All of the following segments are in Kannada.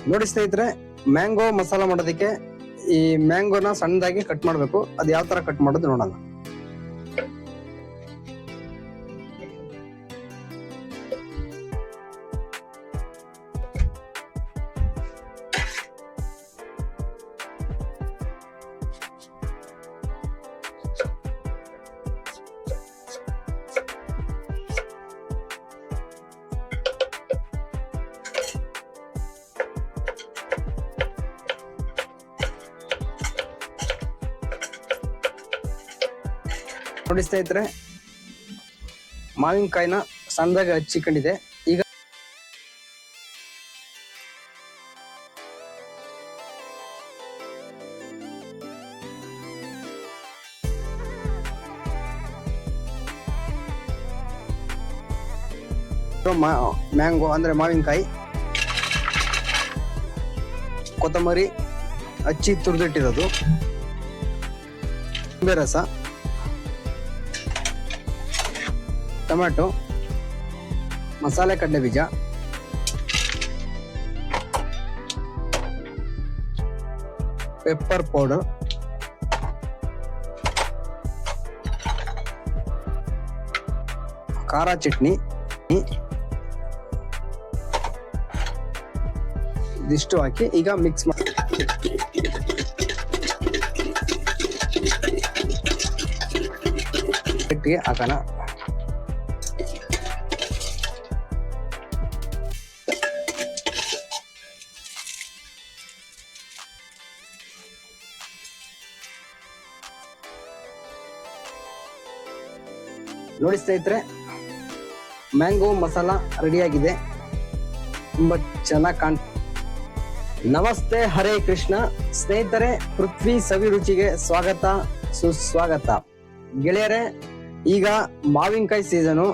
ನೋಡಿ ಸ್ನೇಹಿತರೆ, ಮ್ಯಾಂಗೋ ಮಸಾಲ ಮಾಡೋದಕ್ಕೆ ಈ ಮ್ಯಾಂಗೋನ ಸಣ್ಣದಾಗಿ ಕಟ್ ಮಾಡಬೇಕು. ಅದು ಯಾವ ತರ ಕಟ್ ಮಾಡೋದು ನೋಡೋಣ. ನೋಡಿ ಸ್ನೇಹಿತರೆ, ಮಾವಿನಕಾಯಿನ ಸಣ್ಣದಾಗಿ ಹಚ್ಚಿಕೊಂಡಿದೆ. ಈಗ ಮ್ಯಾಂಗೋ ಅಂದ್ರೆ ಮಾವಿನಕಾಯಿ, ಕೊತ್ತಂಬರಿ ಹಚ್ಚಿ ತುರಿದಿಟ್ಟಿರೋದು, ನಿಂಬೆ ರಸ, ಟೊಮ್ಯಾಟೊ, ಮಸಾಲೆ ಕಡಲೆ ಬೀಜ, ಪೆಪ್ಪರ್ ಪೌಡರ್, ಖಾರ ಚಟ್ನಿ, ಇದಿಷ್ಟು ಹಾಕಿ ಈಗ ಮಿಕ್ಸ್ ಮಾಡಿ ಹಾಕೋಣ. ನೋಡಿ ಸ್ನೇಹಿತರೆ, ಮ್ಯಾಂಗೋ ಮಸಾಲ ರೆಡಿಯಾಗಿದೆ. ತುಂಬಾ ಚೆನ್ನಾಗಿ ನಮಸ್ತೆ, ಹರೇ ಕೃಷ್ಣ ಸ್ನೇಹಿತರೆ, ಪೃಥ್ವಿ ಸವಿ ರುಚಿಗೆ ಸ್ವಾಗತ ಸುಸ್ವಾಗತ. ಗೆಳೆಯರೆ, ಈಗ ಮಾವಿನಕಾಯಿ ಸೀಸನು.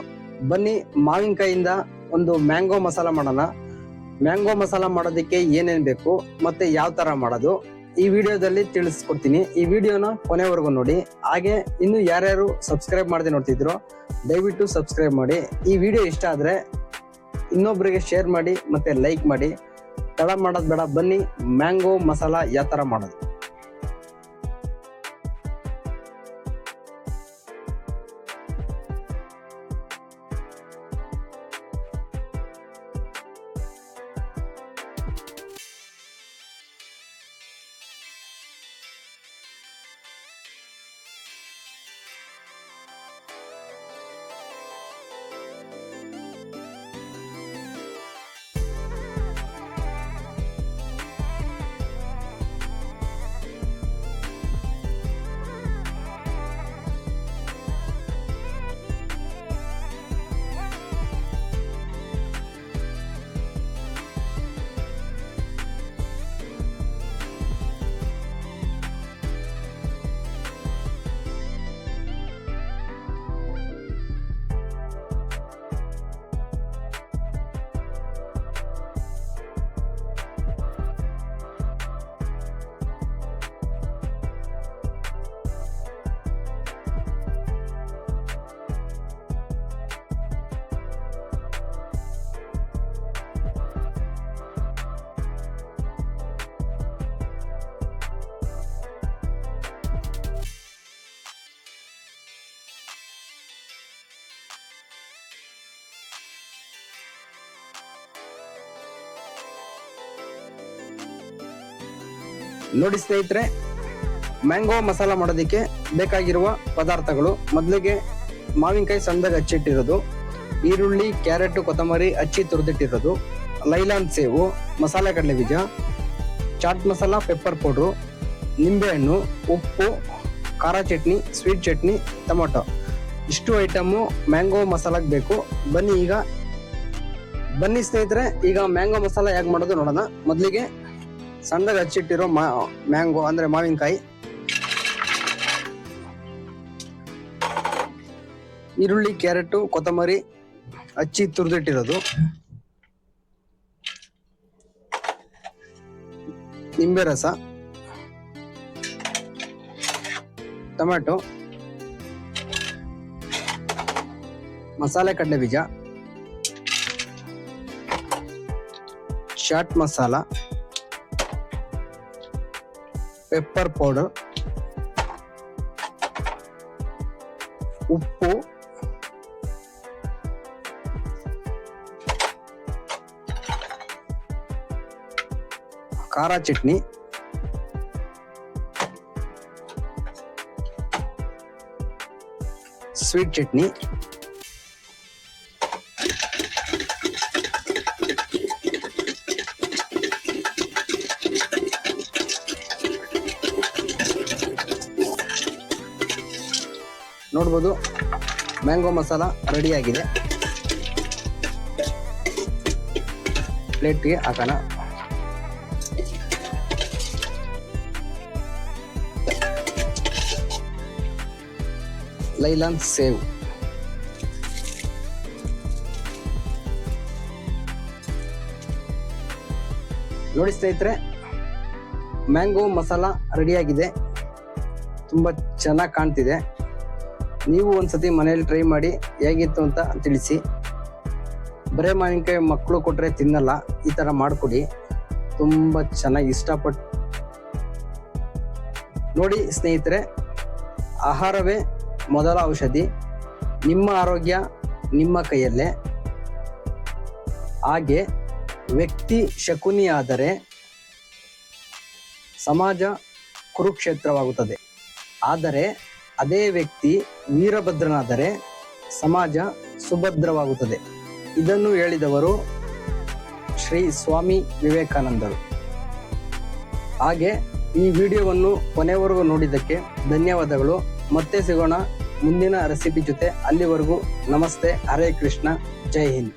ಬನ್ನಿ ಮಾವಿನಕಾಯಿಯಿಂದ ಒಂದು ಮ್ಯಾಂಗೋ ಮಸಾಲ ಮಾಡೋಣ. ಮ್ಯಾಂಗೋ ಮಸಾಲ ಮಾಡೋದಕ್ಕೆ ಏನೇನ್ ಬೇಕು ಮತ್ತೆ ಯಾವ ತರ ಮಾಡೋದು ಈ ವಿಡಿಯೋದಲ್ಲಿ ತಿಳಿಸ್ಕೊಡ್ತೀನಿ. ಈ ವಿಡಿಯೋನ ಕೊನೆವರೆಗೂ ನೋಡಿ. ಹಾಗೆ ಇನ್ನು ಯಾರ್ಯಾರು ಸಬ್ಸ್ಕ್ರೈಬ್ ಮಾಡದೆ ನೋಡ್ತಿದ್ರು ದಯವಿಟ್ಟು ಸಬ್ಸ್ಕ್ರೈಬ್ ಮಾಡಿ. ಈ ವಿಡಿಯೋ ಇಷ್ಟ ಆದ್ರೆ ಇನ್ನೊಬ್ಬರಿಗೆ ಶೇರ್ ಮಾಡಿ ಮತ್ತೆ ಲೈಕ್ ಮಾಡಿ. ತಡ ಮಾಡೋದು ಬೇಡ, ಬನ್ನಿ ಮ್ಯಾಂಗೋ ಮಸಾಲ ಯಾವ ತರ ಮಾಡೋದು. ನೋಡಿ ಸ್ನೇಹಿತರೆ, ಮ್ಯಾಂಗೋ ಮಸಾಲ ಮಾಡೋದಕ್ಕೆ ಬೇಕಾಗಿರುವ ಪದಾರ್ಥಗಳು: ಮೊದಲಿಗೆ ಮಾವಿನಕಾಯಿ ಸಣ್ಣದಾಗಿ ಹಚ್ಚಿಟ್ಟಿರೋದು, ಈರುಳ್ಳಿ, ಕ್ಯಾರೆಟ್, ಕೊತ್ತಂಬರಿ ಹಚ್ಚಿ ತುರಿದಿಟ್ಟಿರೋದು, ಲೈಲಾನ್ ಸೇವು, ಮಸಾಲೆ ಕಡಲೆ ಬೀಜ, ಚಾಟ್ ಮಸಾಲ, ಪೆಪ್ಪರ್ ಪೌಡ್ರು, ನಿಂಬೆಹಣ್ಣು, ಉಪ್ಪು, ಖಾರ ಚಟ್ನಿ, ಸ್ವೀಟ್ ಚಟ್ನಿ, ಟೊಮೊಟೊ. ಇಷ್ಟು ಐಟಮ್ಮು ಮ್ಯಾಂಗೋ ಮಸಾಲಾಗೆ ಬೇಕು. ಬನ್ನಿ ಸ್ನೇಹಿತರೆ, ಈಗ ಮ್ಯಾಂಗೋ ಮಸಾಲ ಹೇಗೆ ಮಾಡೋದು ನೋಡೋಣ. ಮೊದಲಿಗೆ ಸಣ್ಣದಾಗಿ ಹಚ್ಚಿಟ್ಟಿರೋ ಮ್ಯಾಂಗೋ ಅಂದ್ರೆ ಮಾವಿನಕಾಯಿ, ಈರುಳ್ಳಿ, ಕ್ಯಾರೆಟ್, ಕೊತ್ತಂಬರಿ ಹಚ್ಚಿ ತುರಿದಿಟ್ಟಿರೋದು, ನಿಂಬೆ ರಸ, ಟೊಮ್ಯಾಟೊ, ಮಸಾಲೆ ಕಡಲೆ ಬೀಜ, ಚಾಟ್ ಮಸಾಲ, ಪೆಪ್ಪರ್ ಪೌಡರ್, ಉಪ್ಪು, ಖಾರ ಚಟ್ನಿ, ಸ್ವೀಟ್ ಚಟ್ನಿ, ನೋಡ್ಬೋದು ಮ್ಯಾಂಗೋ ಮಸಾಲ ರೆಡಿ ಆಗಿದೆ. ಪ್ಲೇಟ್ಗೆ ಹಾಕೋಣ. ಲೈಲಾನ್ ಸೇವ್, ನೋಡಿ ಸ್ನೇಹಿತರೆ, ಮ್ಯಾಂಗೋ ಮಸಾಲ ರೆಡಿಯಾಗಿದೆ. ತುಂಬಾ ಚೆನ್ನಾಗಿ ಕಾಣ್ತಿದೆ. ನೀವು ಒಂದ್ಸತಿ ಮನೇಲಿ ಟ್ರೈ ಮಾಡಿ ಹೇಗಿತ್ತು ಅಂತ ತಿಳಿಸಿ. ಬರೇ ಮಾವಿನಕಾಯಿ ಮಕ್ಕಳು ಕೊಟ್ರೆ ತಿನ್ನಲ್ಲ, ಈ ತರ ಮಾಡ್ಕೊಡಿ, ತುಂಬಾ ಚೆನ್ನಾಗಿ ಇಷ್ಟಪಟ್ಟು ನೋಡಿ ಸ್ನೇಹಿತರೆ. ಆಹಾರವೇ ಮೊದಲ ಔಷಧಿ. ನಿಮ್ಮ ಆರೋಗ್ಯ ನಿಮ್ಮ ಕೈಯಲ್ಲೇ. ಹಾಗೆ ವ್ಯಕ್ತಿ ಶಕುನಿ ಆದರೆ ಸಮಾಜ ಕುರುಕ್ಷೇತ್ರವಾಗುತ್ತದೆ. ಆದರೆ ಅದೇ ವ್ಯಕ್ತಿ ವೀರಭದ್ರನಾದರೆ ಸಮಾಜ ಸುಭದ್ರವಾಗುತ್ತದೆ. ಇದನ್ನು ಹೇಳಿದವರು ಶ್ರೀ ಸ್ವಾಮಿ ವಿವೇಕಾನಂದರು. ಹಾಗೆ ಈ ವಿಡಿಯೋವನ್ನು ಕೊನೆವರೆಗೂ ನೋಡಿದ್ದಕ್ಕೆ ಧನ್ಯವಾದಗಳು. ಮತ್ತೆ ಸಿಗೋಣ ಮುಂದಿನ ರೆಸಿಪಿ ಜೊತೆ. ಅಲ್ಲಿವರೆಗೂ ನಮಸ್ತೆ, ಹರೇ ಕೃಷ್ಣ, ಜೈ ಹಿಂದ್.